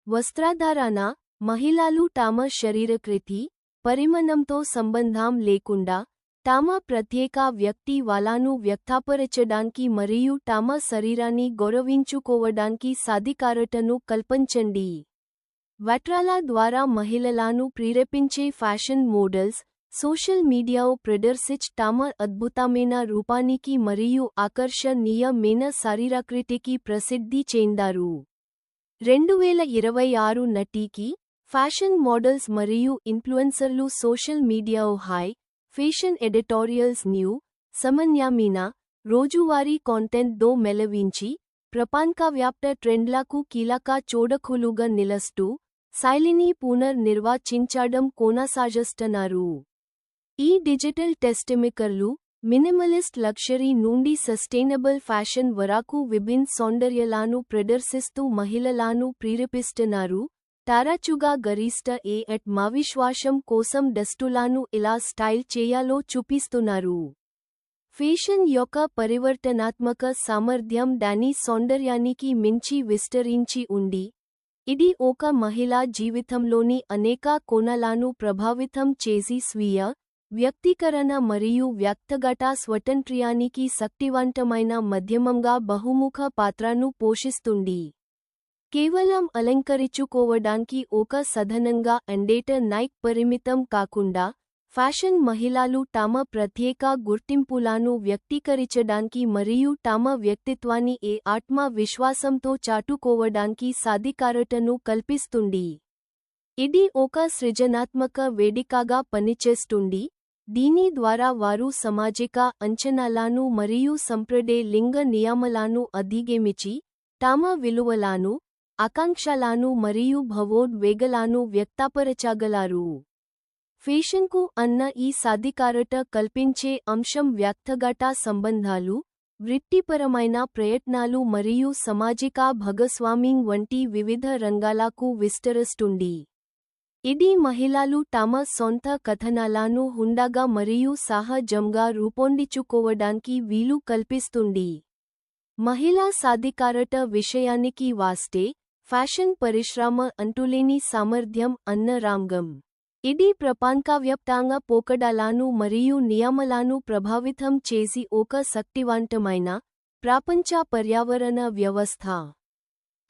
వస్త్రధారణ మహిళలు తమ శరీరకృతి పరిమాణంతో సంబంధం లేకుండా తమ ప్రత్యేక వ్యక్తి వాళ్ళను వ్యక్తపరచడానికి మరియు తమ శరీరాన్ని గౌరవించుకోవడానికి సాధికారతను కల్పించండి. వస్త్రాల ద్వారా మహిళలను ప్రేరేపించే ఫ్యాషన్ మోడల్స్ సోషల్ మీడియాలో ప్రదర్శించి తమ అద్భుతమైన రూపానికి మరియు ఆకర్షణీయమైన శరీరాకృతికి ప్రసిద్ధి చెందారు. 2026 నాటికి ఫ్యాషన్ మోడల్స్ మరియు ఇన్ఫ్లుయెన్సర్లు సోషల్ మీడియాలో హై ఫ్యాషన్ ఎడిటోరియల్స్ న్యూ సమన్యామిన రోజువారీ కాంటెంట్తో మెలవించి ప్రపంచవ్యాప్త ట్రెండ్లకు కీలక చోడకులుగా నిలుస్తూ శైలిని పునర్నిర్వచించడం కొనసాగిస్తున్నారు. ఈ డిజిటల్ టెస్టిమేకర్లు మినిమలిస్ట్ లగ్జరీ నుండి సస్టైనబుల్ ఫ్యాషన్ వరకు విభిన్న సౌందర్యాలను ప్రదర్శిస్తూ మహిళలను ప్రేరేపిస్తున్నారు. తరచుగా గరిష్ట ఆత్మవిశ్వాసం కోసం దుస్తులను ఎలా స్టైల్ చేయాలో చూపిస్తున్నారు. ఫ్యాషన్ యొక్క పరివర్తనాత్మక సామర్థ్యం దాని సౌందర్యానికి మించి విస్తరించి ఉంది. ఇది ఒక మహిళా జీవితంలోని అనేక కోణాలను ప్రభావితం చేసి స్వీయ వ్యక్తీకరణ మరియు వ్యక్తిగత స్వాతంత్ర్యానికి శక్తివంతమైన మాధ్యమంగా బహుముఖ పాత్రను పోషిస్తుంది. కేవలం అలంకరించుకోవడానికి ఒక సాధనంగా అండేట నైక్ పరిమితం కాకుండా ఫ్యాషన్ మహిళలు తమ ప్రత్యేక గుర్తింపులను వ్యక్తీకరించడానికి మరియు తమ వ్యక్తిత్వాన్ని ఆత్మవిశ్వాసంతో చాటుకోవడానికి సాధికారతను కల్పిస్తుంది. ఇది ఒక సృజనాత్మక వేదికగా పనిచేస్తుంది. దీని ద్వారా వారు సామాజిక అంచనాలను మరియు సంప్రదాయ లింగ నియమాలను అధిగమించి తమ విలువలను ఆకాంక్షలను మరియు భావోద్వేగాలను వ్యక్తపరచగలరు. ఫ్యాషన్కు అన్న ఈ సాధికారత కల్పించే అంశం వ్యక్తిగత సంబంధాలు, వృత్తిపరమైన ప్రయత్నాలు మరియు సామాజిక భాగస్వామ్యం వంటి వివిధ రంగాలకు విస్తరిస్తుంది. ఇది మహిళలు తమ సొంత కథనాలను హుందాగా మరియు సహజంగా రూపొందించుకోవడానికి వీలు కల్పిస్తుంది. మహిళా సాధికారత విషయానికి వస్తే ఫ్యాషన్ పరిశ్రమ అంతులేని సామర్థ్యం అన్న రంగం. ఇది ప్రపంచవ్యాప్తంగా పోకడలను మరియు నియమాలను ప్రభావితం చేసి ఒక శక్తివంతమైన ప్రపంచ పర్యావరణ వ్యవస్థ.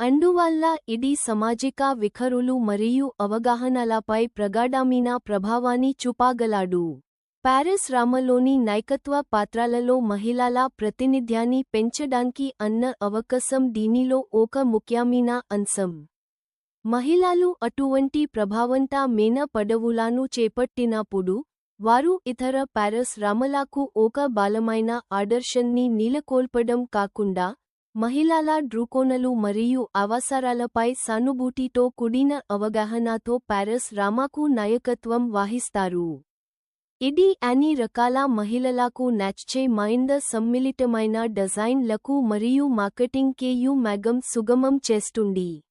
అందువల్ల ఇది సామాజిక విఖరులు మరియు అవగాహనలపై ప్రగాఢమైన ప్రభావాన్ని చూపగలదు. పరిశ్రమలోని నాయకత్వ పాత్రలలో మహిళల ప్రాతినిధ్యాన్ని పెంచడానికి అన్న అవకాశం దీనిలో ఒక ముఖ్యమైన అంశం. మహిళలు అటువంటి ప్రభావవంతమైన పదవులను చేపట్టినప్పుడు వారు ఇతర పరిశ్రమలకు ఒక బలమైన ఆదర్శాన్ని నెలకొల్పడం కాకుండా మహిళల దృక్కోణాలు మరియు అవసరాలపై సానుభూతితో కూడిన అవగాహనతో పరిశ్రమకు నాయకత్వం వహిస్తారు. ఇది అన్ని రకాల మహిళలకు నచ్చే సమ్మిళితమైన డిజైన్లకు మరియు మార్కెటింగ్కు మార్గం సుగమం చేస్తుంది.